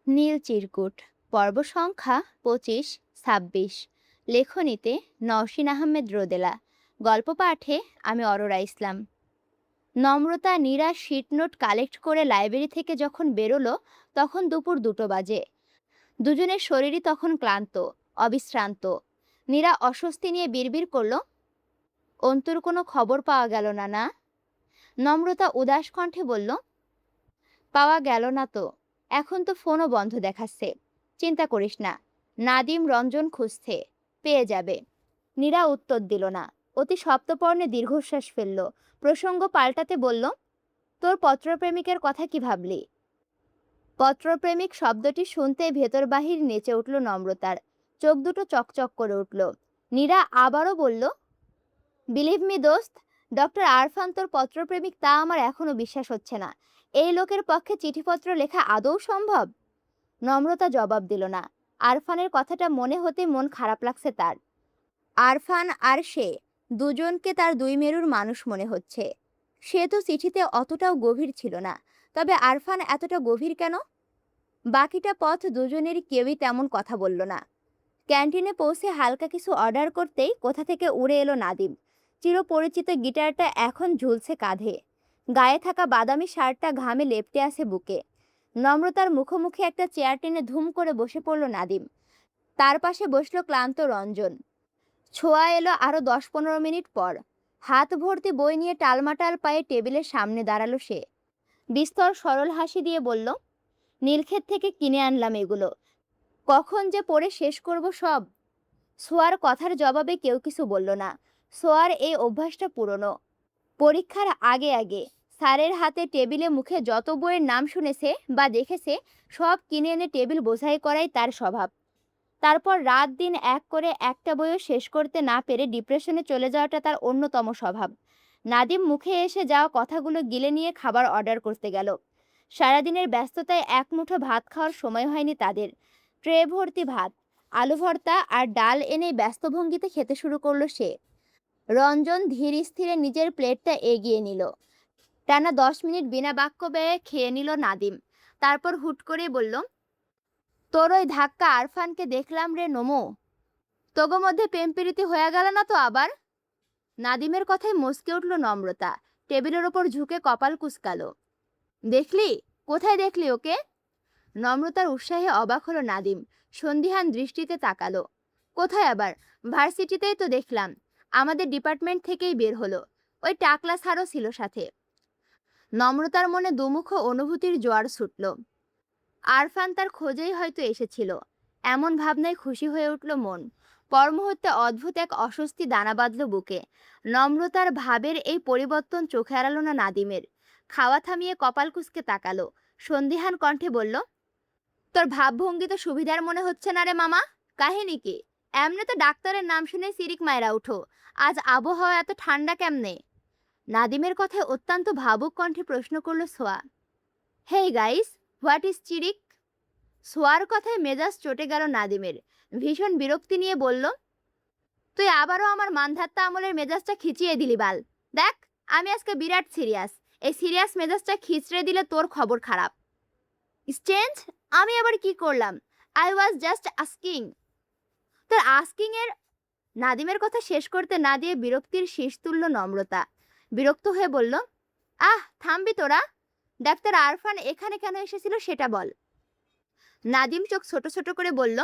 নীল চিরকুট, পর্ব সংখ্যা 25-26। লেখনীতে নওশিন আহমেদ রোদেলা। গল্প পাঠে আমি অরোরা ইসলাম। নম্রতা নীরা শিট নোট কালেক্ট করে লাইব্রেরি থেকে যখন বেরোলো তখন দুপুর 2টো বাজে। দুজনের শরীরই তখন ক্লান্ত, অবিশ্রান্ত। নীরা অস্বস্তি নিয়ে বিড়বিড় করলো, অন্তুর কোনো খবর পাওয়া গেল না না? নম্রতা উদাস কণ্ঠে বলল, পাওয়া গেল না তো। এখন তো ফোনও বন্ধ দেখাচ্ছে। চিন্তা করিস না, নাদিম রঞ্জন খুঁজছে, পেয়ে যাবে। নীরা উত্তর দিল না, অতি সপ্তপর্ণে দীর্ঘশ্বাস ফেলল। প্রসঙ্গ পাল্টাতে বলল, তোর পত্রপ্রেমিকের কথা কি ভাবলি? পত্রপ্রেমিক শব্দটি শুনতেই ভেতর বাহির নেচে উঠল নম্রতার। চোখ দুটো চকচক করে উঠল। নীরা আবারও বলল, বিলিভ মি দোস্ত, ডক্টর আরফান তোর পত্রপ্রেমিক তা আমার এখনো বিশ্বাস হচ্ছে না। এই লোকের পক্ষে চিঠিপত্র লেখা আদৌ সম্ভব? নম্রতা জবাব দিল না। আরফানের কথাটা মনে হতে মন খারাপ লাগছে তার। আরফান আর সে দুজনকে তার দুই মেরুর মানুষ মনে হচ্ছে। সে তো চিঠিতে অতটাও গভীর ছিল না, তবে আরফান এতটা গভীর কেন? বাকিটা পথ দুজনেরই কেউই তেমন কথা বলল না। ক্যান্টিনে পৌঁছে হালকা কিছু অর্ডার করতেই কোথা থেকে উড়ে এলো নাদিম। চিরপরিচিত গিটারটা এখন ঝুলছে কাঁধে, গায়ে থাকা বাদামি শার্টটা ঘামে লেপ্টে আছে বুকে। নম্রতার মুখোমুখি একটা চেয়ার টেনে ধুম করে বসে পড়ল নাদিম। তার পাশে বসলো ক্লান্ত রঞ্জন। ছোঁয়া এলো আরো 10-15 মিনিট পর। হাত ভর্তি বই নিয়ে টালমাটাল পায়ে টেবিলের সামনে দাঁড়ালো সে। বিস্তর সরল হাসি দিয়ে বলল, নীলক্ষেত থেকে কিনে আনলাম এগুলো, কখন যে পড়ে শেষ করব সব। সোয়ার কথার জবাবে কেউ কিছু বলল না। সোয়ার এই অভ্যাসটা পুরনো। পরীক্ষার আগে আগে স্যারের হাতে টেবিলে মুখে যত বইয়ের নাম শুনেছে বা দেখেছে সব কিনে এনে টেবিল বোঝাই করাই তার স্বভাব। তারপর রাত দিন এক করে একটা বইও শেষ করতে না পেরে ডিপ্রেশনে চলে যাওয়াটা তার অন্যতম স্বভাব। নাদিম মুখে এসে যাওয়া কথাগুলো গিলে নিয়ে খাবার অর্ডার করতে গেল। সারাদিনের ব্যস্ততায় এক মুঠো ভাত খাওয়ার সময় হয়নি তাদের। ট্রে ভর্তি ভাত, আলু ভর্তা আর ডাল এনে ব্যস্ত ভঙ্গিতে খেতে শুরু করলো সে। রঞ্জন ধীর স্থিরে নিজের প্লেটটা এগিয়ে নিল। টানা 10 মিনিট বিনা বাক্য ব্যয়ে খেয়ে নিল নাদিম। তারপর হুট করে বলল, তোর ওই ধাক্কা আরফানকে দেখলাম রে নমো। তোগো মধ্যে প্রেম প্রীতি হয়ে গেল না তো আবার? নাদিমের কথায় মস্কে উঠল নম্রতা। টেবিলের ওপর ঝুঁকে কপাল কুঁচকালো। দেখলি? কোথায় দেখলি ওকে? নম্রতার উৎসাহে অবাক হলো নাদিম। সন্দিহান দৃষ্টিতে তাকালো। কোথায় আবার? ভার্সিটিতেই তো দেখলাম। আমাদের ডিপার্টমেন্ট থেকেই বের হলো। ওই টাকলা স্যারও ছিল সাথে। নম্রতার মনে দুমুখ অনুভূতির জোয়ার ছুটল। আরফান তার খোঁজেই হয়তো এসেছিল, এমন ভাবনায় খুশি হয়ে উঠল মন। পর মুহূর্তে অদ্ভুত এক অস্বস্তি দানা বাঁধল বুকে। নম্রতার ভাবের এই পরিবর্তন চোখে এড়ালো না নাদিমের। খাওয়া থামিয়ে কপাল কুঁচকে তাকালো। সন্দিহান কণ্ঠে বলল, তোর ভাবভঙ্গি তো সুবিধার মনে হচ্ছে না রে মামা। কাহিনী কি? এমনি তো ডাক্তারের নাম শুনে সিরিক মায়েরা উঠো, আজ আবহাওয়া এত ঠান্ডা কেমনে? নাদিমের কথায় অত্যন্ত ভাবুক কণ্ঠে প্রশ্ন করলো Soya. Hey guys, what is চিরিক? সোয়ার কথায় মেজাজ চটে গেল নাদিমের। ভীষণ বিরক্তি নিয়ে বলল, তুই আবারও আমার মানধাত্তা আমলের মেজাজটা খিচিয়ে দিলি বাল। দেখ, আমি আজকে বিরাট সিরিয়াস। এই সিরিয়াস মেজাজটা খিচড়ে দিলে তোর খবর খারাপ। স্ট্রেঞ্জ, আমি আবার কি করলাম? I was just asking. তোর আস্কিং এর। নাদিমের কথা শেষ করতে না দিয়ে বিরক্তির শীষ তুলল নম্রতা। বিরক্ত হয়ে বলল, আহ থামবি তোরা? ডাক্তার আরফান এখানে কেন এসেছিল সেটা বল। নাদিম চোখ ছোট ছোট করে বলল,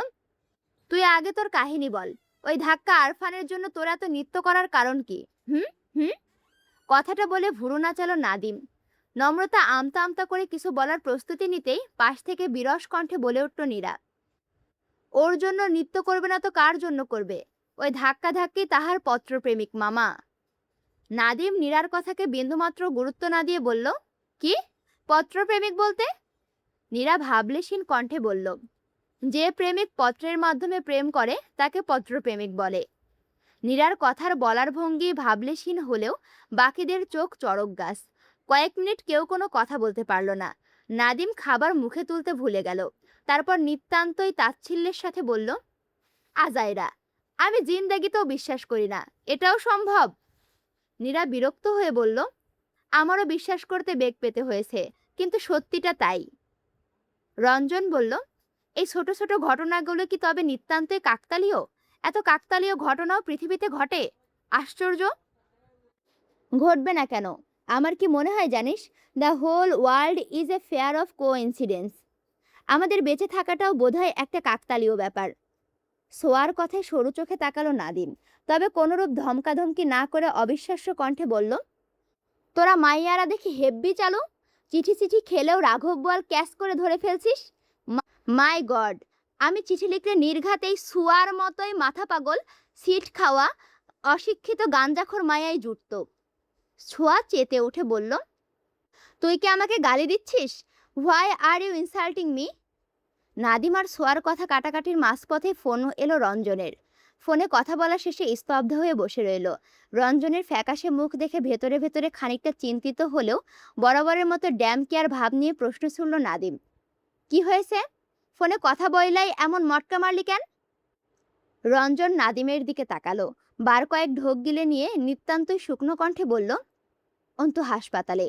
তুই আগে তোর কাহিনী বল। ওই ধাক্কা আরফানের জন্য তোর এত নৃত্য করার কারণ কি? হুম হুম। কথাটা বলে ভুরু নাচালো নাদিম। নম্রতা আমতা আমতা করে কিছু বলার প্রস্তুতি নিতেই পাশ থেকে বিরস কণ্ঠে বলে উঠল নীরা, ওর জন্য নৃত্য করবে না তো কার জন্য করবে? ওই ধাক্কা ধাক্কি তাহার পত্রপ্রেমিক মামা। নাদিম নীরার কথাকে বিন্দুমাত্র গুরুত্ব না দিয়ে বলল, কি? পত্রপ্রেমিক বলতে? নীরা ভাবলেশীন কণ্ঠে বলল, যে প্রেমিক পত্রের মাধ্যমে প্রেম করে তাকে পত্রপ্রেমিক বলে। নীরার কথার বলার ভঙ্গি ভাবলেশীন হলেও বাকিদের চোখ চড়ক গাছ। কয়েক মিনিট কেউ কোনো কথা বলতে পারল না। নাদিম খাবার মুখে তুলতে ভুলে গেল। তারপর নিতান্তই তাচ্ছিল্যের সাথে বলল, আজাইরা, আমি জিন্দাগিতেও বিশ্বাস করি না এটাও সম্ভব। নীরা বিরক্ত হয়ে বলল, আমারও বিশ্বাস করতে বেগ পেতে হয়েছে, কিন্তু সত্যিটা তাই। রঞ্জন বলল, এই ছোট ছোট ঘটনাগুলো কি তবে নিতান্তই কাকতালীয়? এত কাকতালীয় ঘটনাও পৃথিবীতে ঘটে? আশ্চর্য! ঘটবে না কেন? আমার কি মনে হয় জানিস, the whole world is a fair of coincidence. আমাদের বেঁচে থাকাটাও বোধহয় একটা কাকতালীয় ব্যাপার। সোয়ার কথায় সরু চোখে তাকালো নাদিম, তবে কোনরূপ ধমকাধমকি না করে অবিশ্বাস্য কণ্ঠে বলল, তোরা মাইয়ারা দেখি হেব্বি চালু। চিঠি চিঠি খেলেও রাঘব বোয়াল ক্যাচ করে ধরে ফেলছিস। মাই গড! আমি চিঠি লিখলে নির্ঘাত এই সুয়ার মতোই মাথা পাগল, সিট খাওয়া, অশিক্ষিত গাঞ্জাখোর মায়াই জুটত। ছোঁয়া চেতে উঠে বলল, তুই কি আমাকে গালি দিচ্ছিস? Why are you insulting me? Nadim আর ছোঁয়ার কথা কাটাকাটির মাঝপথে ফোন এলো রঞ্জনের। ফোনে কথা বলা শেষে স্তব্ধ হয়ে বসে রইল। রঞ্জনের ফ্যাকাশে মুখ দেখে ভেতরে ভেতরে খানিকটা চিন্তিত হলেও বরাবরের মতো ড্যাম কেয়ার ভাব নিয়ে প্রশ্ন ছুড়ল নাদিম, কি হয়েছে? ফোনে কথা বইলাই এমন মটকা মারলি কেন? রঞ্জন নাদিমের দিকে তাকালো, বার কয়েক ঢোক গিলে নিয়ে নিতান্তই শুকনো কণ্ঠে বলল, অন্তু হাসপাতালে।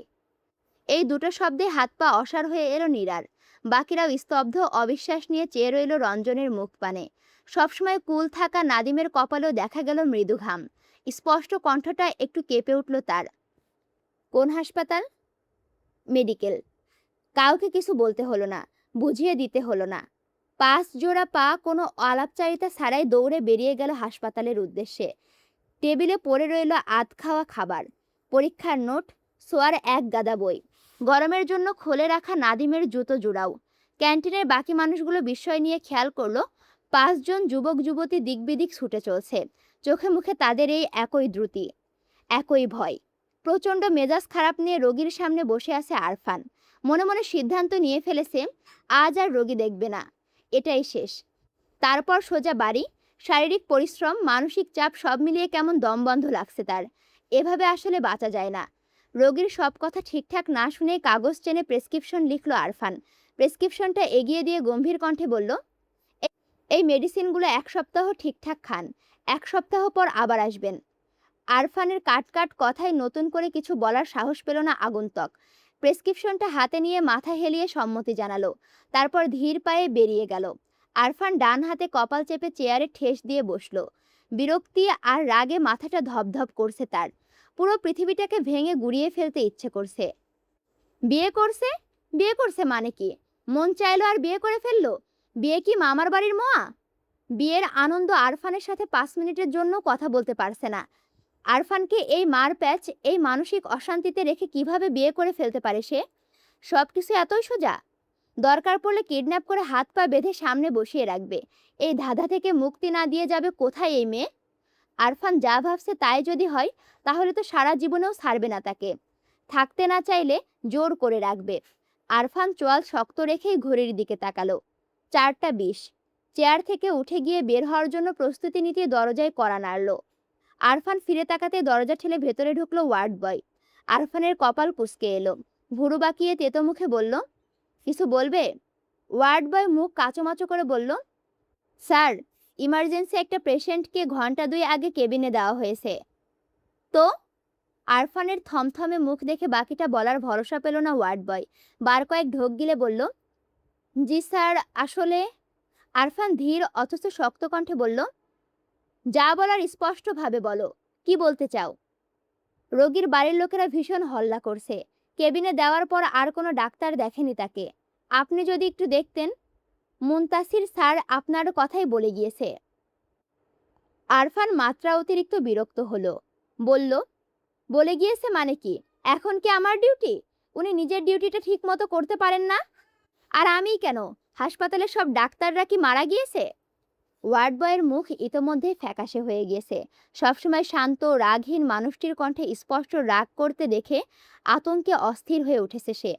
এই দুটো শব্দে হাত পা অসাড় হয়ে এলো নীরার। বাকিরাও স্তব্ধ অবিশ্বাস নিয়ে চেয়ে রইল রঞ্জনের মুখ পানে। সবসময় কুল থাকা নাদিমের কপালেও দেখা গেল মৃদু ঘাম। স্পষ্ট কণ্ঠটা একটু কেঁপে উঠল তার। কোন হাসপাতাল? মেডিকেল। কাউকে কিছু বলতে হলো না, বুঝিয়ে দিতে হলো না। 5 জোড়া পা কোনো আলাপচারিতা ছাড়াই দৌড়ে বেরিয়ে গেল হাসপাতালের উদ্দেশ্যে। টেবিলে পড়ে রইল আধ খাওয়া খাবার, পরীক্ষার নোট, সোয়ার এক গাদা বই, গরমের জন্য খুলে রাখা নাদিমের জুতো জোড়াও। ক্যান্টিনের বাকি মানুষগুলো বিস্ময় নিয়ে খেয়াল করলো 5 জন যুবক যুবতী দিকবিদিক ছুটে চলছে। চোখে মুখে তাদের এই একই দ্রুতি, একই ভয়। প্রচণ্ড মেজাজ খারাপ নিয়ে রোগীর সামনে বসে আছে আরফান। মনে মনে সিদ্ধান্ত নিয়ে ফেলেছে আজ আর রোগী দেখবে না, এটাই শেষ। তারপর সোজা বাড়ি। শারীরিক পরিশ্রম, মানসিক চাপ সব মিলিয়ে কেমন দমবন্ধ লাগছে তার। এভাবে আসলে বাঁচা যায় না। রোগীর সব কথা ঠিকঠাক না শুনে কাগজ টেনে প্রেসক্রিপশন লিখলো আরফান। প্রেসক্রিপশনটা এগিয়ে দিয়ে গম্ভীর কণ্ঠে বলল, এই মেডিসিনগুলো 1 সপ্তাহ ঠিকঠাক খান, 1 সপ্তাহ পর আবার আসবেন। আরফানের কাট কাট কথায় নতুন করে কিছু বলার সাহস পেল না আগন্তুক। প্রেসক্রিপশনটা হাতে নিয়ে মাথা হেলিয়ে সম্মতি জানালো, তারপর ধীর পায়ে বেরিয়ে গেল। আরফান ডান হাতে কপাল চেপে চেয়ারে ঠেস দিয়ে বসলো। বিরক্তি আর রাগে মাথাটা ধপধপ করছে তার। পুরো পৃথিবীটাকে ভেঙে গুড়িয়ে ফেলতে ইচ্ছে করছে। বিয়ে করছে? বিয়ে করছে মানে কি? মন চাইলো আর বিয়ে করে ফেললো? বিয়ে কি মামার বাড়ির মোয়া? বিয়ের আনন্দ আরফানের সাথে 5 মিনিটের জন্য কথা বলতে পারছে না। আরফানকে এই মার প্যাচ, এই মানসিক অশান্তিতে রেখে কিভাবে বিয়ে করে ফেলতে পারে সে? সবকিছু এতই সোজা? দরকার পড়লে কিডন্যাপ করে হাত পা বেঁধে সামনে বসিয়ে রাখবে। এই ধাঁধা থেকে মুক্তি না দিয়ে যাবে কোথায় এই মেয়ে? আরফান যা ভাবছে তাই যদি হয়, তাহলে তো সারা জীবনেও ছাড়বে না তাকে। থাকতে না চাইলে জোর করে রাখবে। আরফান চোয়াল শক্ত রেখেই ঘড়ির দিকে তাকালো। 4টা 20। চেয়ার থেকে উঠে গিয়ে বের হওয়ার জন্য প্রস্তুতি নিতে দরজায় কড়া নাড়ল। আরফান ফিরে তাকাতে দরজা ঠেলে ভেতরে ঢুকলো ওয়ার্ড বয়। আরফানের কপাল কুঁচকে এলো। ভুরু বাঁকিয়ে তেতো মুখে বলল, কিছু বলবে? ওয়ার্ড বয় মুখ কাঁচোমাচো করে বলল, স্যার, ইমার্জেন্সি একটা পেশেন্টকে ঘন্টা 2 আগে কেবিনে দেওয়া হয়েছে। তো? আরফানের থমথমে মুখ দেখে বাকিটা বলার ভরসা পেল না ওয়ার্ড বয়। বার কয়েক ঢোক গিলে বলল, জি স্যার, আসলে। আরফান ধীর অথচ শক্ত কণ্ঠে বলল, যা বলার স্পষ্টভাবে বলো, কি বলতে চাও? রোগীর বাড়ির লোকেরা ভীষণ হল্লা করছে। কেবিনে দেওয়ার পর আর কোনো ডাক্তার দেখেনি তাকে। আপনি যদি একটু দেখতেন। মুনতাসির স্যার আপনার কথাই বলে গিয়েছে। আরফান মাত্রা অতিরিক্ত বিরক্ত হলো। বলল, বলে গিয়েছে মানে কি? এখন কি আমার ডিউটি? উনি নিজের ডিউটিটা ঠিক মতো করতে পারেন না? আর আমিই কেন? হাসপাতালের সব ডাক্তাররা কি মারা গিয়েছে? ওয়ার্ড বয়ের মুখ ইতোমধ্যেই ফ্যাকাশে হয়ে গিয়েছে। সবসময় শান্ত রাগহীন মানুষটির কণ্ঠে স্পষ্ট রাগ করতে দেখে আতঙ্কে অস্থির হয়ে উঠেছে সে।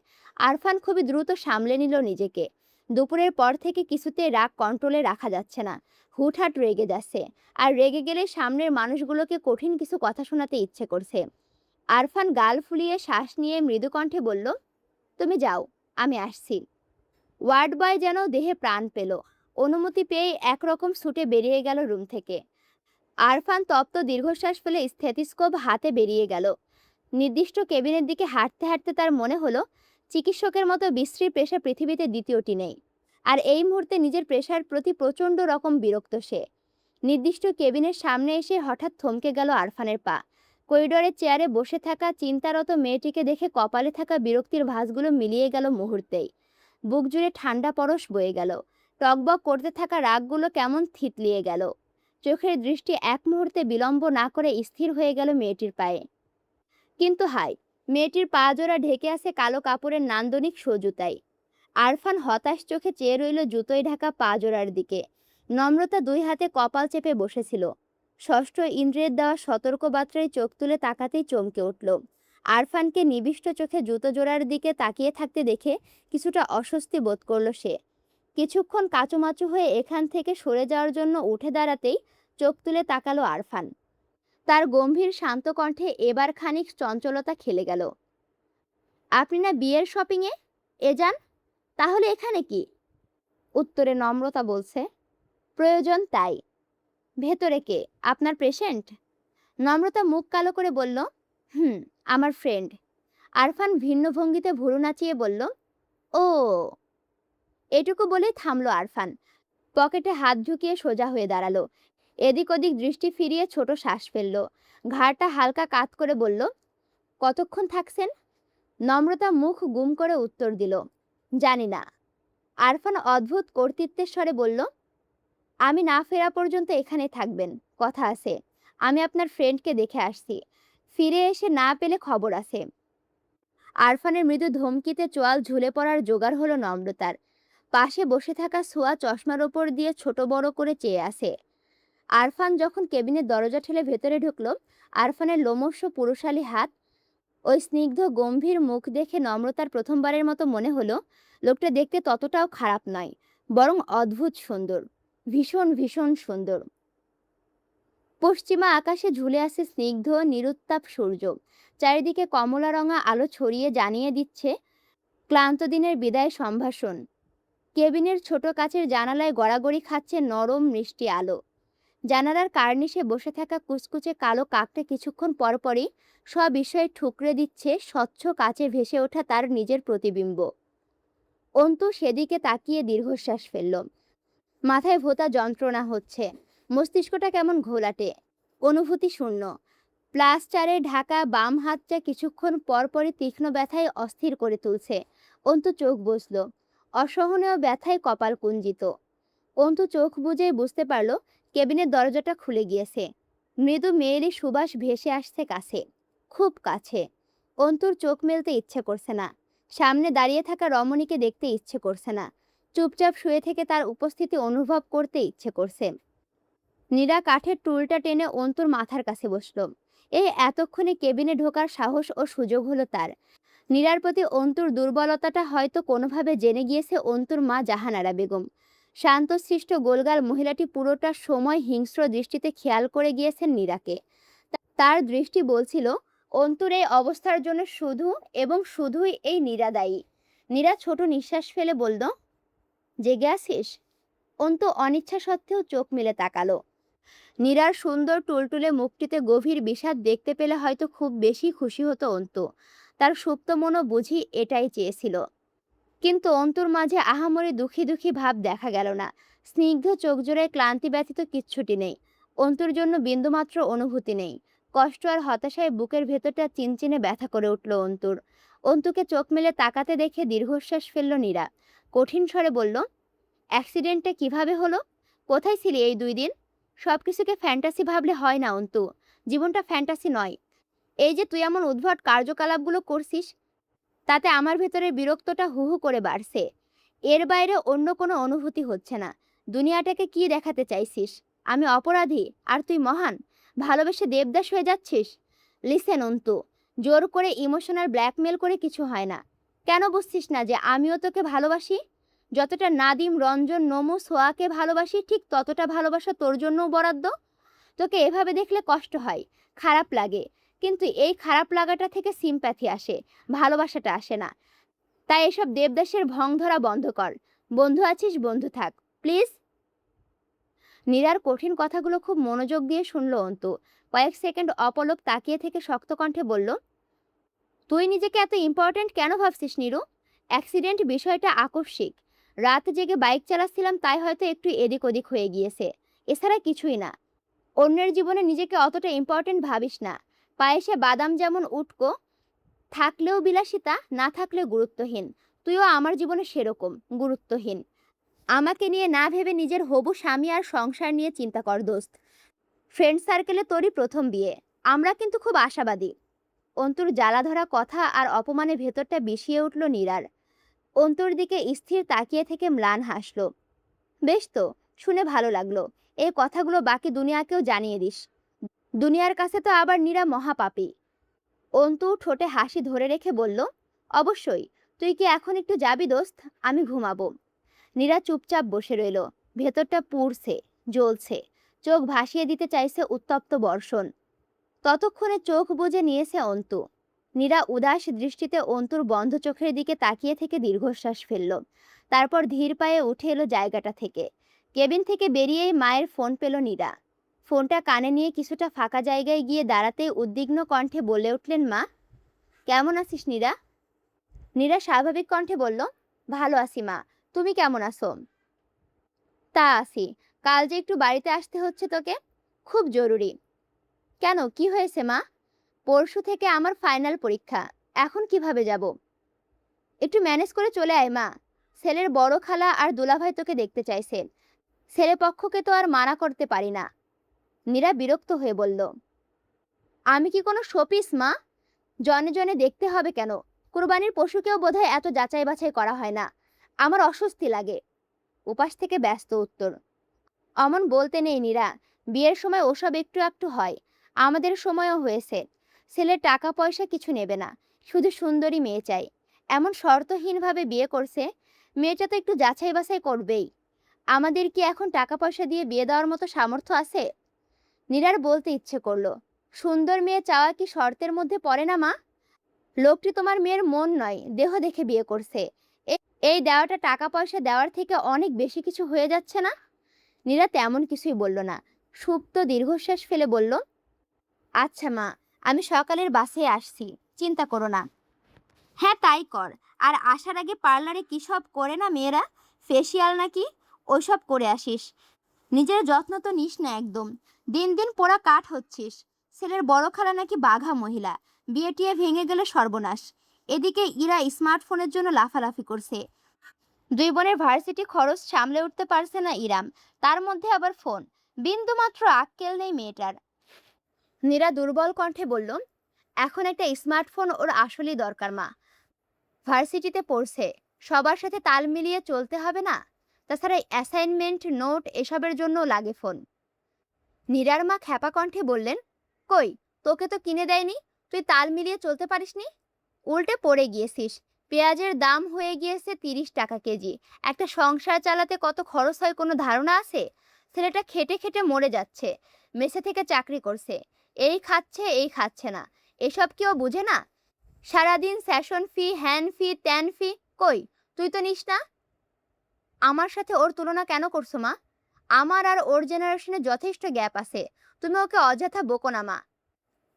আরফান খুবই দ্রুত সামলে নিল নিজেকে। দুপুরের পর থেকে কিছুতে রাগ কন্ট্রোলে রাখা যাচ্ছে না। হুটহাট রেগে যাচ্ছে। আর রেগে গেলে সামনের মানুষগুলোকে কঠিন কিছু কথা শোনাতে ইচ্ছে করছে। আরফান গাল ফুলিয়ে শ্বাস নিয়ে মৃদু কণ্ঠে বলল, তুমি যাও, আমি আসছি। ওয়ার্ড বয় যেন দেহে প্রাণ পেল। অনুমতি পেয়ে একরকম ছুটে বেরিয়ে গেল রুম থেকে। আরফান তপ্ত দীর্ঘশ্বাস ফেলে স্থেথিস্কোপ হাতে বেরিয়ে গেল। নির্দিষ্ট কেবিনের দিকে হাঁটতে হাঁটতে তার মনে হলো চিকিৎসকের মতো বিশ্রী পেশা পৃথিবীতে দ্বিতীয়টি নেই। আর এই মুহূর্তে নিজের পেশার প্রতি প্রচণ্ড রকম বিরক্ত সে। নির্দিষ্ট কেবিনের সামনে এসে হঠাৎ থমকে গেল আরফানের পা। করিডোরের চেয়ারে বসে থাকা চিন্তারত মেয়েটিকে দেখে কপালে থাকা বিরক্তির ভাঁজগুলো মিলিয়ে গেল মুহূর্তেই। বুক জুড়ে ঠান্ডা পরশ বয়ে গেল। টকবক করতে থাকা রাগগুলো কেমন থিতলিয়ে গেল। চোখের দৃষ্টি এক মুহূর্তে বিলম্ব না করে স্থির হয়ে গেল মেয়েটির পায়ে। কিন্তু হায়, মেয়েটির পা জোড়া ঢেকে আছে কালো কাপড়ের নান্দনিক সজুতায়। আরফান হতাশ চোখে চেয়ে রইল জুতোয় ঢাকা পা জোড়ার দিকে। নম্রতা দুই হাতে কপাল চেপে বসেছিল। ষষ্ঠ ইন্দ্রিয়ের দেওয়া সতর্ক বার্তায় চোখ তুলে তাকাতেই চমকে উঠল। আরফানকে নিবিষ্ট চোখে জুতো জোড়ার দিকে তাকিয়ে থাকতে দেখে কিছুটা অস্বস্তি বোধ করল সে। কিছুক্ষণ কাচুমাচু হয়ে এখান থেকে সরে যাওয়ার জন্য উঠে দাঁড়াতেই চোখ তুলে তাকালো আরফান। তার গম্ভীর শান্ত কণ্ঠে এবার খানিক চঞ্চলতা খেলে গেল। আপনি না বিয়ের শপিংয়ে যান, তাহলে এখানে কি? উত্তরে নম্রতা বলছে, প্রয়োজন তাই। ভেতরে কে? আপনার পেশেন্ট? নম্রতা মুখ কালো করে বলল, হুম, আমার ফ্রেন্ড। আরফান ভিন্ন ভঙ্গিতে ভুরু নাচিয়ে বলল, ও। এটুকু বলেই থামলো আরফান। পকেটে হাত ঢুকিয়ে সোজা হয়ে দাঁড়ালো। এদিক ওদিক দৃষ্টি ফিরিয়ে ছোট শ্বাস ফেলল। ঘাড়টা হালকা কাত করে বলল, কতক্ষণ থাকছেন? নম্রতা মুখ গুম করে উত্তর দিল, জানি না। আরফান অদ্ভুত কর্তৃত্বের স্বরে বলল, আমি না ফেরা পর্যন্ত এখানে থাকবেন, কথা আছে। আমি আপনার ফ্রেন্ডকে দেখে আসছি, ফিরে এসে না পেলে খবর আছে। আরফানের মৃদু ধমকিতে চোয়াল ঝুলে পড়ার জোগাড় হলো নম্রতার। পাশে বসে থাকা সোয়া চশমার ওপর দিয়ে ছোট বড় করে চেয়ে আসে। আরফান যখন কেবিনের দরজা ঠেলে ভেতরে ঢুকল, আরফানের লোমস্য পুরুষালী হাত, ওই স্নিগ্ধ গম্ভীর মুখ দেখে নম্রতার প্রথমবারের মতো মনে হলো লোকটা দেখতে ততটাও খারাপ নয়, বরং অদ্ভুত সুন্দর, ভীষণ ভীষণ সুন্দর। পশ্চিমা আকাশে ঝুলে আছে স্নিগ্ধ নিরুত্তাপ সূর্য। চারিদিকে কমলা রঙা আলো ছড়িয়ে জানিয়ে দিচ্ছে ক্লান্ত দিনের বিদায় সম্ভাষণ। কেবিনের ছোট কাচের জানালায় গড়াগড়ি খাচ্ছে নরম মিষ্টি আলো। জানালার কার্নিশে বসে থাকা কুচকুচে কালো কাকটা কিছুক্ষণ পরপরই সবিষয়ে ঠুকরে দিচ্ছে স্বচ্ছ কাচে ভেসে ওঠা তার নিজের প্রতিবিম্ব। অন্তু সেদিকে তাকিয়ে দীর্ঘশ্বাস ফেলল। মাথায় ভোঁতা যন্ত্রণা হচ্ছে, মস্তিষ্কটা কেমন ঘোলাটে, অনুভূতি শূন্য। প্লাস্টারে ঢাকা বাম হাতটা কিছুক্ষণ পরপরই তীক্ষ্ণ ব্যথায় অস্থির করে তুলছে। অন্তু চোখ বুজল, অসহনীয় ব্যথায় কপাল কুঞ্চিত। অন্তু চোখ বুজেই বুঝতে পারল কেবিনের দরজাটা খুলে গিয়েছে। মৃদু মেয়েলি সুবাস ভেসে আসছে কাছে, খুব কাছে। অন্তুর চোখ মেলতে ইচ্ছে করছে না, সামনে দাঁড়িয়ে থাকা রমণীকে দেখতে ইচ্ছে করছে না, চুপচাপ শুয়ে থেকে তার উপস্থিতি অনুভব করতে ইচ্ছে করছে। নীরা কাঠের টুলটা টেনে অন্তুর মাথার কাছে বসল। এই এতক্ষণে কেবিনে ঢোকার সাহস ও সুযোগ হলো তার। নীরার প্রতি অন্তুর দুর্বলতাটা হয়তো কোনোভাবে জেনে গিয়েছে অন্তুর মা জাহানারা বেগম। শান্তশিষ্ট গোলগাল মহিলাটি পুরোটা সময় হিংস্র দৃষ্টিতে খেয়াল করে গিয়েছেন নীরাকে। তার দৃষ্টি বলছিল অন্তুর এই অবস্থার জন্য শুধু এবং শুধুই এই নীরা দায়ী। নীরা ছোট নিঃশ্বাস ফেলে বলল, জেগে আছিস? অন্তু অনিচ্ছা সত্ত্বেও চোখ মেলে তাকালো। নীরার সুন্দর টুলটুলে মুখটিতে গভীর বিষাদ দেখতে পেলে হয়তো খুব বেশি খুশি হতো অন্তু। তার সুপ্ত মনও বুঝি এটাই চেয়েছিল। কিন্তু অন্তুর মাঝে আহামরি দুঃখী দুঃখী ভাব দেখা গেল না। স্নিগ্ধ চোখ জোড়ায় ক্লান্তি ব্যতীত কিচ্ছুটি নেই। অন্তুর জন্য বিন্দুমাত্র অনুভূতি নেই। কষ্ট আর হতাশায় বুকের ভেতরটা চিনচিনে ব্যথা করে উঠল অন্তুর। অন্তুকে চোখ মেলে তাকাতে দেখে দীর্ঘশ্বাস ফেলল নীরা। কঠিন স্বরে বলল, অ্যাক্সিডেন্টটা কিভাবে হলো? কোথায় ছিলি এই 2 দিন? সব কিছুকে ফ্যান্টাসি ভাবলে হয় না অন্তু, জীবনটা ফ্যান্টাসি নয়। এই যে তুই এমন উদ্ভট কার্যকলাপগুলো করছিস, তাতে আমার ভেতরে বিরক্তটা হু হু করে বাড়ছে। এর বাইরে অন্য কোনো অনুভূতি হচ্ছে না। দুনিয়াটাকে কি দেখাতে চাইছিস? আমি অপরাধী আর তুই মহান? ভালোবেসে দেবদাস হয়ে যাচ্ছিস? লিসেন অন্তু, জোর করে ইমোশনাল ব্ল্যাকমেল করে কিছু হয় না। কেন বুঝছিস না যে আমিও তোকে ভালোবাসি? যতটা নাদিম, রঞ্জন, নমু, সোয়াকে ভালোবাসি, ঠিক ততটা ভালোবাসা তোর জন্যও বরাদ্দ। তোকে এভাবে দেখলে কষ্ট হয়, খারাপ লাগে, কিন্তু এই খারাপ লাগাটা থেকে সিম্প্যাথি আসে, ভালোবাসাটা আসে না। তাই এসব দেবদাসের ভং ধরা বন্ধ কর। বন্ধু আছিস, বন্ধু থাক, প্লিজ। নীরার কঠিন কথাগুলো খুব মনোযোগ দিয়ে শুনল অন্তু। কয়েক সেকেন্ড অপলক তাকিয়ে থেকে শক্ত কণ্ঠে বলল, তুই নিজেকে এত ইম্পর্ট্যান্ট কেন ভাবছিস নীরু? অ্যাক্সিডেন্ট বিষয়টা আকস্মিক, রাত জেগে বাইক চালাচ্ছিলাম, তাই হয়তো একটু এদিক ওদিক হয়ে গিয়েছে। এছাড়া কিছুই না। অন্যের জীবনে নিজেকে অতটা ইম্পর্টেন্ট ভাবিস না। পায়েসে বাদাম যেমন উটকো, থাকলেও বিলাসিতা, না থাকলে গুরুত্বহীন। তুইও আমার জীবনে সেরকম গুরুত্বহীন। আমাকে নিয়ে না ভেবে নিজের হবু স্বামী আর সংসার নিয়ে চিন্তা কর দোস্ত। ফ্রেন্ড সার্কেলে তোরই প্রথম বিয়ে। আমরা কিন্তু খুব আশাবাদী। অন্তুর জ্বালাধরা কথা আর অপমানে ভেতরটা বিষিয়ে উঠল নীরার। অন্তুর দিকে স্থির তাকিয়ে থেকে ম্লান হাসল। বেশ তো, শুনে ভালো লাগলো। এই কথাগুলো বাকি দুনিয়াকেও জানিয়ে দিস। দুনিয়ার কাছে তো আবার নীরা মহাপাপী। অন্তু ঠোঁটে হাসি ধরে রেখে বলল, অবশ্যই। তুই কি এখন একটু যাবি দোস্ত? আমি ঘুমাবো। নীরা চুপচাপ বসে রইল। ভেতরটা পুড়ছে, জ্বলছে। চোখ ভাসিয়ে দিতে চাইছে উত্তপ্ত বর্ষণ। ততক্ষণে চোখ বুজে নিয়েছে অন্তু। নীরা উদাস দৃষ্টিতে অন্তুর বন্ধ চোখের দিকে তাকিয়ে থেকে দীর্ঘশ্বাস ফেলল। তারপর ধীর পায়ে উঠে এলো জায়গাটা থেকে। কেবিন থেকে বেরিয়েই মায়ের ফোন পেল নীরা। ফোনটা কানে নিয়ে কিছুটা ফাঁকা জায়গায় গিয়ে দাঁড়াতেই উদ্বিগ্ন কণ্ঠে বলে উঠলেন, মা, কেমন আছিস নীরা? নীরা স্বাভাবিক কণ্ঠে বলল, ভালো আছি মা, তুমি কেমন আছো? তা আছি। কাল যে একটু বাড়িতে আসতে হচ্ছে তোকে, খুব জরুরি। কেন, কি হয়েছে মা? পরশু থেকে আমার ফাইনাল পরীক্ষা। এখন কিভাবে যাব? একটু ম্যানেজ করে চলে আয় মা। ছেলের বড় খালা আর দুলাভাই তোকে দেখতে চাইছেন। ছেলে পক্ষকে তো আর মানা করতে পারি না। নীরা বিরক্ত হয়ে বলল, আমি কি কোনো শোপিস মা? জনে জনে দেখতে হবে কেন? কুরবানির পশুকেও বোধহয় এত যাচাই বাছাই করা হয় না। আমার অস্বস্তি লাগে। উপাস থেকে ব্যস্ত উত্তর, অমন বলতে নেই নীরা। বিয়ের সময় ওসব একটু একটু হয়। আমাদের সময়ও হয়েছে। ছেলের টাকা পয়সা কিছু নেবে না, শুধু সুন্দরী মেয়ে চাই। এমন শর্তহীনভাবে বিয়ে করছে। মেয়েটা তো একটু যাচাই বাছাই করবেই। আমাদের কি এখন টাকা পয়সা দিয়ে বিয়ে দেওয়ার মতো সামর্থ্য আছে? নীরার বলতে ইচ্ছে করলো, সুন্দর মেয়ে চাওয়া কি শর্তের মধ্যে পড়ে না মা? লোকটি তোমার মেয়ের মন নয়, দেহ দেখে বিয়ে করছে। এই দেওয়াটা টাকা পয়সা দেওয়ার থেকে অনেক বেশি কিছু হয়ে যাচ্ছে না? নীরা তেমন কিছুই বলল না। সুপ্ত দীর্ঘশ্বাস ফেলে বলল, আচ্ছা মা, আমি সকালের বাসে আসছি, চিন্তা করো না। হ্যাঁ, তাই কর। আর আসার আগে পার্লারে কী সব করে না মেয়েরা, ফেসিয়াল নাকি, ওইসব করে আসিস। নিজের যত্ন তো নিস না একদম। দিন দিন পোড়া কাঠ হচ্ছিস। ছেলের বড় খালা নাকি বাঘা মহিলা, বিয়ে টিয়ে ভেঙে গেলে সর্বনাশ। এদিকে ইরা স্মার্টফোনের জন্য লাফালাফি করছে। দুই বোনের ভার্সিটি খরচ সামলে উঠতে পারছে না ইরাম, তার মধ্যে আবার ফোন। বিন্দুমাত্র আক্কেল নেই মেয়েটার। নীরা দুর্বল কণ্ঠে বলল, এখন একটা স্মার্টফোন ওর আসলেই দরকার মা। ভার্সিটিতে পড়ছে, সবার সাথে তাল মিলিয়ে চলতে হবে না? তাছাড়া অ্যাসাইনমেন্ট, নোট এসবের জন্য লাগে ফোন। নীরার মা খ্যাপা কণ্ঠে বললেন, কই, তোকে তো কিনে দেয়নি, তুই তাল মিলিয়ে চলতে পারিসনি? উল্টে পড়ে গিয়েছিস। পেঁয়াজের দাম হয়ে গিয়েছে 30 টাকা কেজি। একটা সংসার চালাতে কত খরচ হয় কোনো ধারণা আছে? ছেলেটা খেটে খেটে মরে যাচ্ছে। মেসে থেকে চাকরি করছে, এই খাচ্ছে এই খাচ্ছে না। এসব কেউ বুঝে না? সারাদিন সেশন ফি, হ্যান ফি, ত্যান ফি। কই, তুই তো নিস না। আমার সাথে ওর তুলনা কেন করছো মা? আমার আর ওর জেনারেশনে যথেষ্ট গ্যাপ আছে। তুমি ওকে অযথা বকো না মা।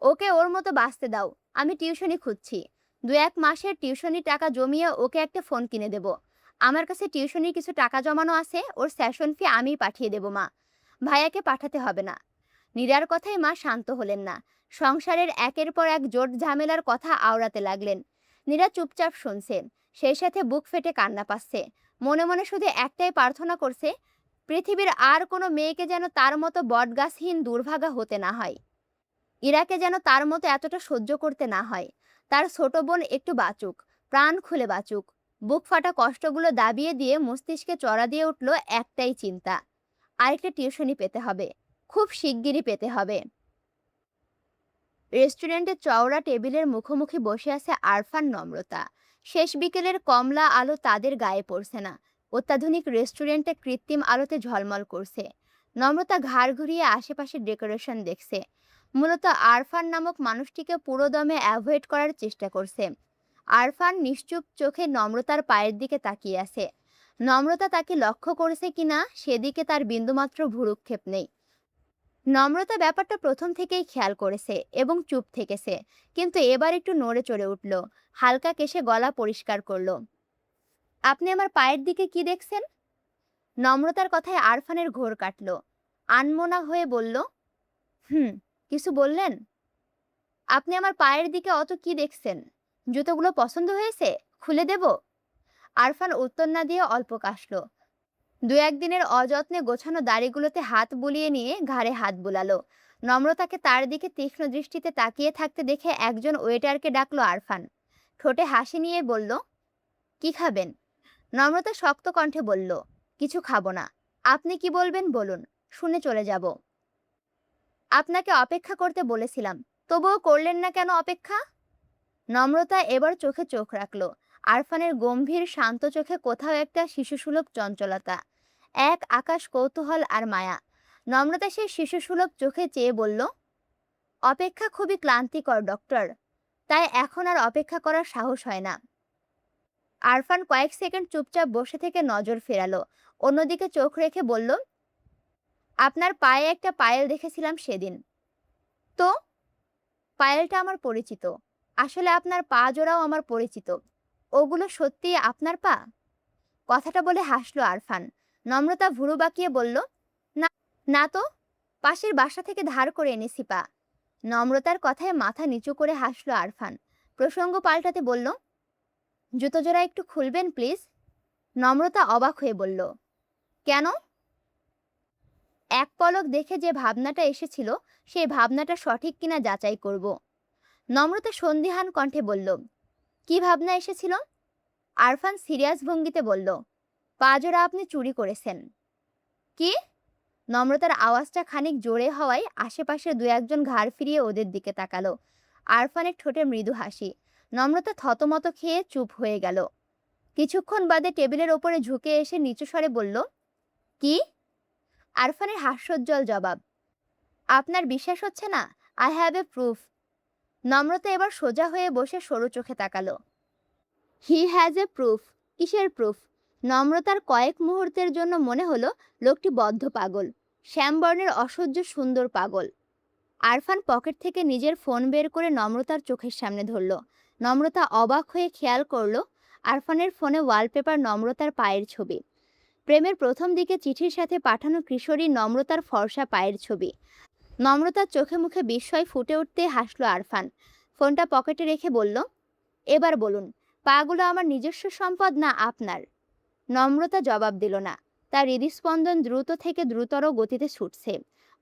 ওকে ওর মতো বাঁচতে দাও। আমি টিউশনি খুঁজছি। 2-1 মাসের টিউশনি টাকা জমিয়ে ওকে একটা ফোন কিনে দেব। আমার কাছে টিউশনির কিছু টাকা জমানো আছে, ওর সেশন ফি আমিই পাঠিয়ে দেব মা। ভাইয়াকে পাঠাতে হবে না। নীরার কথায় মা শান্ত হলেন না। সংসারের একের পর এক জোট ঝামেলার কথা আওড়াতে লাগলেন। নীরা চুপচাপ শুনছেন, সেই সাথে বুক ফেটে কান্না পাচ্ছে। মনে মনে শুধু একটাই প্রার্থনা করছে, পৃথিবীর আর কোনো মেয়েকে যেন তার মতো বটগাছহীন দুর্ভাগা হতে না হয়। ইরাকে যেন তার মতো এতটা সহ্য করতে না হয়। তার ছোট বোন একটু বাঁচুক, প্রাণ খুলে বাঁচুক। বুক ফাটা কষ্টগুলো দাবিয়ে দিয়ে মস্তিষ্কে চড়া দিয়ে উঠল একটাই চিন্তা, আরেকটা টিউশনি পেতে হবে, খুব শিগগিরই পেতে হবে। রেস্টুরেন্টের চওড়া টেবিলের মুখোমুখি বসে আছে আরফান, নম্রতা। শেষ বিকেলের কমলা আলো তাদের গায়ে পড়ছে না। অত্যাধুনিক রেস্টুরেন্টে কৃত্রিম আলোতে ঝলমল করছে। নম্রতা ঘাড় ঘুরিয়ে আশেপাশে ডেকোরেশন দেখছে। মূলত আরফান নামক মানুষটিকে পুরোদমে অ্যাভয়েড করার চেষ্টা করছে। আরফান নিশ্চুপ চোখে নম্রতার পায়ের দিকে তাকিয়ে আছে। নম্রতা তাকে লক্ষ্য করেছে কিনা সেদিকে তার বিন্দুমাত্র ভ্রুক্ষেপ নেই। নম্রতা ব্যাপারটা প্রথম থেকেই খেয়াল করেছে এবং চুপ থেকেছে, কিন্তু এবার একটু নড়ে চড়ে উঠল। হালকা কেশে গলা পরিষ্কার করলো, আপনি আমার পায়ের দিকে কি দেখছেন? নম্রতার কথায় আরফানের ঘোর কাটল। আনমনা হয়ে বলল, হুম, কিছু বললেন? আপনি আমার পায়ের দিকে অত কি দেখছেন? জুতোগুলো পছন্দ হয়েছে? খুলে দেব? আরফান উত্তর না দিয়ে অল্প কাশল। দু একদিনের অযত্নে গোছানো দাড়িগুলোতে হাত বুলিয়ে নিয়ে ঘাড়ে হাত বুলালো। নম্রতাকে তার দিকে তীক্ষ্ণ দৃষ্টিতে তাকিয়ে থাকতে দেখে একজন ওয়েটারকে ডাকলো আরফান। ঠোঁটে হাসি নিয়ে বলল, কি খাবেন? নম্রতা শক্ত কণ্ঠে বলল, কিছু খাবো না। আপনি কি বলবেন বলুন, শুনে চলে যাব। আপনাকে অপেক্ষা করতে বলেছিলাম, তবুও করলেন না কেন অপেক্ষা? নম্রতা এবার চোখে চোখ রাখলো। আরফানের গম্ভীর শান্ত চোখে কোথাও একটা শিশুসুলভ চঞ্চলতা, এক আকাশ কৌতূহল আর মায়া। নম্রতা সেই শিশুসুলভ চোখে চেয়ে বলল, অপেক্ষা খুবই ক্লান্তিকর ডক্টর, তাই এখন আর অপেক্ষা করার সাহস হয় না। আরফান কয়েক সেকেন্ড চুপচাপ বসে থেকে নজর ফেরালো, অন্যদিকে চোখ রেখে বলল, আপনার পায়ে একটা পায়েল দেখেছিলাম সেদিন। তো পায়েলটা আমার পরিচিত। আসলে আপনার পা জোড়াও আমার পরিচিত। ওগুলো সত্যিই আপনার পা? কথাটা বলে হাসলো আরফান। নম্রতা ভুরু বাঁকিয়ে বলল, না, না তো, পাশের বাসা থেকে ধার করে এনেছি পা। নম্রতার কথায় মাথা নিচু করে হাসলো আরফান। প্রসঙ্গ পাল্টাতে বলল, জুতো জোড়া একটু খুলবেন প্লিজ? নম্রতা অবাক হয়ে বলল, কেন? এক পলক দেখে যে ভাবনাটা এসেছিল সেই ভাবনাটা সঠিক কিনা যাচাই করব। নম্রতা সন্দিহান কণ্ঠে বলল, কি ভাবনা এসেছিল? আরফান সিরিয়াস ভঙ্গিতে বলল, পা জোড়া আপনি চুরি করেছেন। কি? নম্রতার আওয়াজটা খানিক জোরে হওয়ায় আশেপাশে দু একজন ঘাড় ফিরিয়ে ওদের দিকে তাকালো। আরফানের ঠোঁটে মৃদু হাসি। নম্রতা থতমত খেয়ে চুপ হয়ে গেল। কিছুক্ষণ বাদে টেবিলের ওপরে ঝুঁকে এসে নিচু স্বরে বলল, কি? আরফানের হাস্যোজ্জ্বল জবাব, আপনার বিশ্বাস হচ্ছে না? I have a proof. নম্রতা এবার সোজা হয়ে বসে সরু চোখে তাকালো। He has a proof? কিসের প্রুফ? নম্রতার কয়েক মুহূর্তের জন্য মনে হলো লোকটি বদ্ধ পাগল, শ্যামবর্ণের অসহ্য সুন্দর পাগল। আরফান পকেট থেকে নিজের ফোন বের করে নম্রতার চোখের সামনে ধরল। নম্রতা অবাক হয়ে খেয়াল করলো আরফানের ফোনে ওয়ালপেপার নম্রতার পায়ের ছবি। প্রেমের প্রথম দিকে চিঠির সাথে পাঠানো কিশোরী নম্রতার ফর্সা পায়ের ছবি। নম্রতার চোখে মুখে বিস্ময় ফুটে উঠতে হাসলো আরফান। ফোনটা পকেটে রেখে বলল, এবার বলুন, পাগুলো আমার নিজস্ব সম্পদ না আপনার? নম্রতা জবাব দিল না। তার হৃদস্পন্দন দ্রুত থেকে দ্রুতর গতিতে ছুটছে।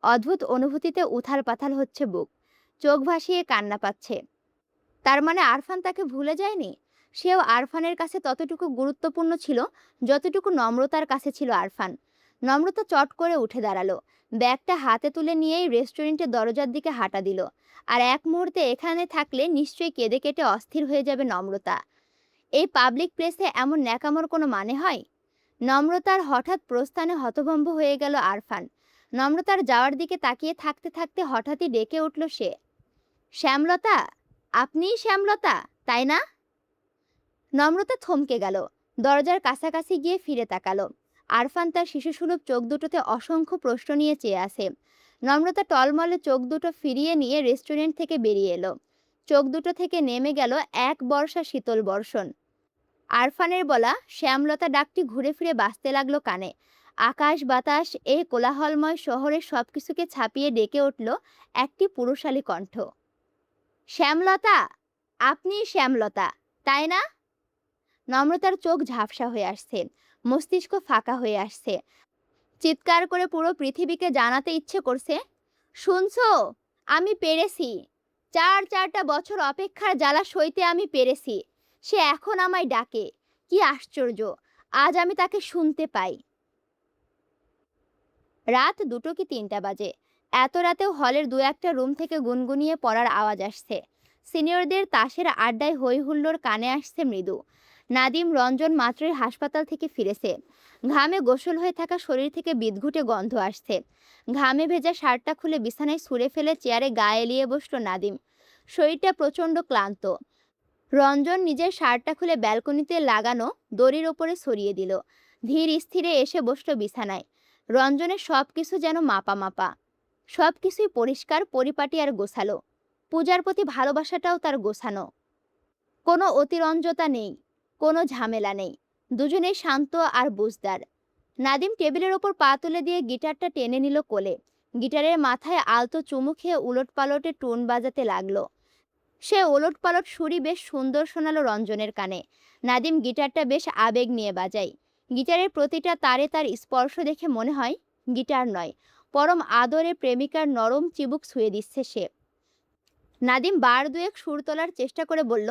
অদ্ভুত অনুভূতিতে উথাল পাথাল হচ্ছে বুক। চোখ ভাসিয়ে কান্না পাচ্ছে। তার মানে আরফান তাকে ভুলে যায়নি? সেও আরফানের কাছে ততটুকু গুরুত্বপূর্ণ ছিল যতটুকু নম্রতার কাছে ছিল আরফান। নম্রতা চট করে উঠে দাঁড়ালো। ব্যাগটা হাতে তুলে নিয়েই রেস্টুরেন্টের দরজার দিকে হাঁটা দিল। আর এক মুহূর্তে এখানে থাকলে নিশ্চয়ই কেঁদে কেটে অস্থির হয়ে যাবে নম্রতা। এই পাবলিক প্লেসে এমন ন্যাকামোর কোনো মানে হয়? নম্রতার হঠাৎ প্রস্থানে হতভম্ব হয়ে গেল আরফান। নম্রতার যাওয়ার দিকে তাকিয়ে থাকতে থাকতে হঠাৎই ডেকে উঠল সে, শ্যামলতা, আপনিই শ্যামলতা, তাই না? নম্রতা থমকে গেল। দরজার কাছাকাছি গিয়ে ফিরে তাকালো। আরফান তার শিশুসুলভ চোখ দুটোতে অসংখ্য প্রশ্ন নিয়ে চেয়ে আছে। নম্রতা টলমলে চোখ দুটো ফিরিয়ে নিয়ে রেস্টুরেন্ট থেকে বেরিয়ে এলো। চোখ দুটো থেকে নেমে গেল এক বর্ষা শীতল বর্ষণ। আরফানের বলা শ্যামলতা ডাকটি ঘুরে ফিরে বাজতে লাগলো কানে। আকাশ বাতাস এই কোলাহলময় শহরের সবকিছুকে ছাপিয়ে ডেকে উঠল একটি পুরুষালী কণ্ঠ, শ্যামলতা, আপনি শ্যামলতা, তাই না? নম্রতার চোখ ঝাপসা হয়ে আসছে, মস্তিষ্ক ফাঁকা হয়ে আসছে। চিৎকার করে পুরো পৃথিবীকে জানাতে ইচ্ছে করছে, শুনছো, আমি পেরেছি। 4টা বছর অপেক্ষার জ্বালা সইতে আমি পেরেছি। সে এখন আমায় ডাকে। কি আশ্চর্য, আজ আমি তাকে শুনতে পাই। রাত 2টো কি 3টা বাজে। এত রাতেও হলের দু একটা রুম থেকে গুনগুনিয়ে পড়ার আওয়াজ আসছে। সিনিয়রদের তাসের আড্ডায় হই হুল্লোড় কানে আসছে মৃদু। নাদিম রঞ্জন মাত্রই হাসপাতাল থেকে ফিরেছে। ঘামে গোসল হয়ে থাকা শরীর থেকে বিদঘুটে গন্ধ আসছে। ঘামে ভেজা শার্টটা খুলে বিছানায় ছুঁড়ে ফেলে চেয়ারে গায়ে এলিয়ে বসলো নাদিম। শরীরটা প্রচণ্ড ক্লান্ত। রঞ্জন নিজের শার্টটা খুলে ব্যালকনিতে লাগানো দড়ির ওপরে ছড়িয়ে দিল। ধীর স্থিরে এসে বসলো বিছানায়। রঞ্জনের সব কিছু যেন মাপা মাপা। সব কিছুই পরিষ্কার, পরিপাটি আর গোছালো। পূজার প্রতি ভালোবাসাটাও তার গোছানো। কোনো অতিরঞ্জতা নেই, কোনো ঝামেলা নেই। দুজনেই শান্ত আর বুঝদার। নাদিম টেবিলের ওপর পা তুলে দিয়ে গিটারটা টেনে নিল কোলে। গিটারের মাথায় আলতো চুমু খেয়ে উলটপালটে টুন বাজাতে লাগলো। সে ওলটপালট সুরই বেশ সুন্দর শোনালো রঞ্জনের কানে। নাদিম গিটারটা বেশ আবেগ নিয়ে বাজায়। গিটারের প্রতিটা তারে তার স্পর্শ দেখে মনে হয় গিটার নয়, পরম আদরে প্রেমিকার নরম চিবুক ছুঁয়ে দিচ্ছে সে। নাদিম বার দুয়েক সুর তোলার চেষ্টা করে বলল,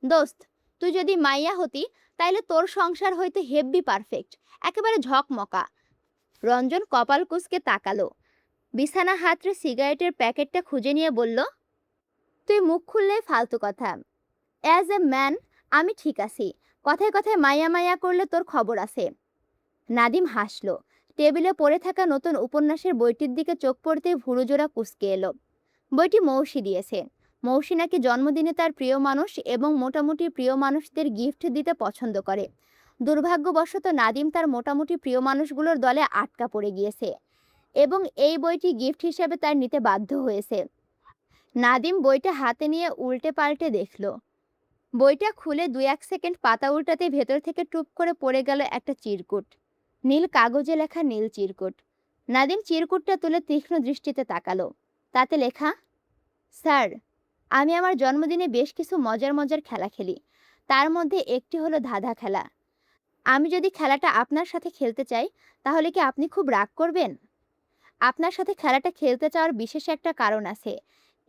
দোস্ত, তুই যদি মাইয়া হতি তাইলে তোর সংসার হইতো হেব্বি পারফেক্ট, একেবারে ঝকমকা। রঞ্জন কপাল কুঁচকে তাকালো। বিছানা হাতড়ে সিগারেটের প্যাকেটটা খুঁজে নিয়ে বলল, তুই মুখ খুললেই ফালতু কথা। অ্যাজ এ ম্যান আমি ঠিক আছি, কথায় কথায় মাইয়া মাইয়া করলে তোর খবর আছে। নাদিম হাসল। টেবিলে পড়ে থাকা নতুন উপন্যাসের বইটির দিকে চোখ পড়তেই ভুরুজোড়া কুঁচকে এলো। বইটি মৌসি দিয়েছে। মৌসি নাকি জন্মদিনে তার প্রিয় মানুষ এবং মোটামুটি প্রিয় মানুষদের গিফট দিতে পছন্দ করে। দুর্ভাগ্যবশত নাদিম তার মোটামুটি প্রিয় মানুষগুলোর দলে আটকা পড়ে গিয়েছে এবং এই বইটি গিফট হিসেবে তার নিতে বাধ্য হয়েছে। নাদিম বইটা হাতে নিয়ে উল্টে পাল্টে দেখল। বইটা খুলে ২-১ সেকেন্ড পাতা উল্টাতে ভেতর থেকে টুপ করে পড়ে গেল একটা চিরকুট। নীল কাগজে লেখা নীল চিরকুট। নাদিম চিরকুটটা তুলে তীক্ষ্ণ দৃষ্টিতে তাকালো। তাতে লেখা, স্যার, আমি আমার জন্মদিনে বেশ কিছু মজার মজার খেলা খেলি। তার মধ্যে একটি হলো ধাঁধা খেলা। আমি যদি খেলাটা আপনার সাথে খেলতে চাই তাহলে কি আপনি খুব রাগ করবেন? আপনার সাথে খেলাটা খেলতে চাওয়ার বিশেষ একটা কারণ আছে।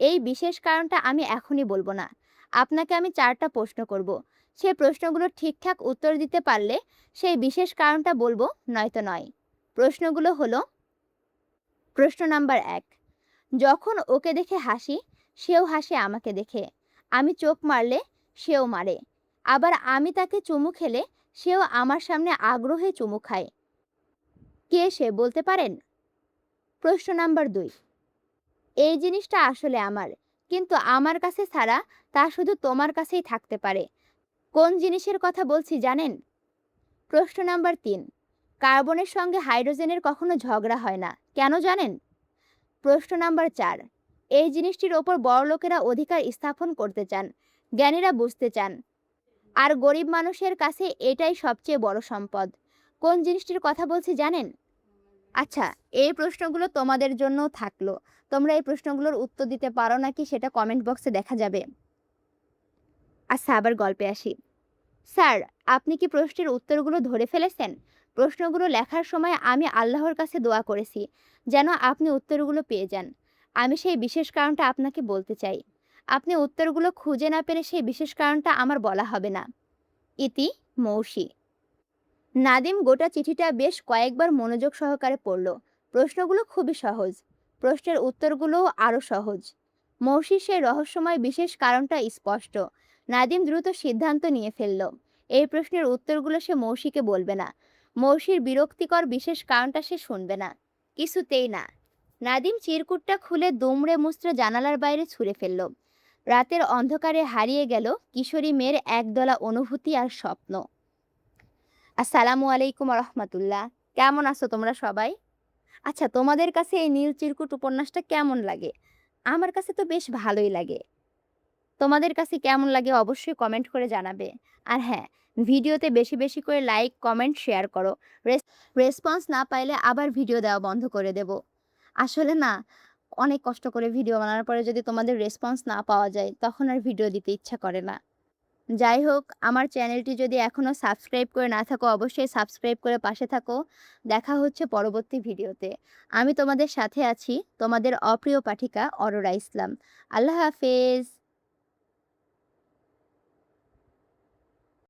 এই বিশেষ কারণটা আমি এখনই বলবো না। আপনাকে আমি ৪টা প্রশ্ন করব। সেই প্রশ্নগুলো ঠিকঠাক উত্তর দিতে পারলে সেই বিশেষ কারণটা বলবো, নয়তো নয়। প্রশ্নগুলো হলো, প্রশ্ন নাম্বার ১, যখন ওকে দেখে হাসি সেও হাসে আমাকে দেখে। আমি চোখ মারলে সেও মারে। আবার আমি তাকে চুমু খেলে সেও আমার সামনে আগ্রহে চুমু খায়। কে সে বলতে পারেন? প্রশ্ন নাম্বার ২, এই জিনিসটা আসলে আমার, কিন্তু আমার কাছে ছাড়া তা শুধু তোমার কাছেই থাকতে পারে। কোন জিনিসের কথা বলছি জানেন? প্রশ্ন নাম্বার ৩, কার্বনের সঙ্গে হাইড্রোজেনের কখনো ঝগড়া হয় না, কেন জানেন? প্রশ্ন নাম্বার ৪, এই জিনিসটির ওপর বড়লোকেরা অধিকার স্থাপন করতে চান, জ্ঞানীরা বুঝতে চান, আর গরিব মানুষের কাছে এটাই সবচেয়ে বড় সম্পদ। কোন জিনিসটির কথা বলছি জানেন? আচ্ছা, এই প্রশ্নগুলো তোমাদের জন্যও থাকলো। তোমরা এই প্রশ্নগুলোর উত্তর দিতে পারো নাকি সেটা কমেন্ট বক্সে দেখা যাবে। আচ্ছা, আবার গল্পে আসি। স্যার, আপনি কি প্রশ্নের উত্তরগুলো ধরে ফেলেছেন? প্রশ্নগুলো লেখার সময় আমি আল্লাহর কাছে দোয়া করেছি যেন আপনি উত্তরগুলো পেয়ে যান। আমি সেই বিশেষ কারণটা আপনাকে বলতে চাই। আপনি উত্তরগুলো খুঁজে না পেলে সেই বিশেষ কারণটা আমার বলা হবে না। ইতি, মৌসি। নাদিম গোটা চিঠিটা বেশ কয়েকবার মনোযোগ সহকারে পড়ল। প্রশ্নগুলো খুবই সহজ, প্রশ্নের উত্তরগুলোও আরও সহজ। মৌসির সেই রহস্যময় বিশেষ কারণটা স্পষ্ট। নাদিম দ্রুত সিদ্ধান্ত নিয়ে ফেলল, এই প্রশ্নের উত্তরগুলো সে মৌসিকে বলবে না। মৌসির বিরক্তিকর বিশেষ কারণটা সে শুনবে না, কিছুতেই না। নাদিম চিরকুটটা খুলে দুমড়ে মুচড়ে জানালার বাইরে ছুঁড়ে ফেলল। রাতের অন্ধকারে হারিয়ে গেল কিশোরী মেয়ের একদলা অনুভূতি আর স্বপ্ন। আসসালামু আলাইকুম রহমতুল্লাহ। কেমন আছো তোমরা সবাই? আচ্ছা, তোমাদের কাছে এই নীল চিরকুট উপন্যাসটা কেমন লাগে? আমার কাছে তো বেশ ভালোই লাগে। তোমাদের কাছে কেমন লাগে অবশ্যই কমেন্ট করে জানাবে। আর হ্যাঁ, ভিডিওতে বেশি বেশি করে লাইক, কমেন্ট, শেয়ার করো। রেসপন্স না পাইলে আবার ভিডিও দেওয়া বন্ধ করে দেব। আসলে না, অনেক কষ্ট করে ভিডিও বানানোর পরে যদি তোমাদের রেসপন্স না পাওয়া যায় তখন আর ভিডিও দিতে ইচ্ছা করে না। যাই হোক, আমার চ্যানেলটি যদি এখনও সাবস্ক্রাইব করে না থাকো অবশ্যই সাবস্ক্রাইব করে পাশে থাকো। দেখা হচ্ছে পরবর্তী ভিডিওতে। আমি তোমাদের সাথে আছি, তোমাদের অপ্রিয় পাঠিকা অরোরা ইসলাম। আল্লাহ হাফেজ।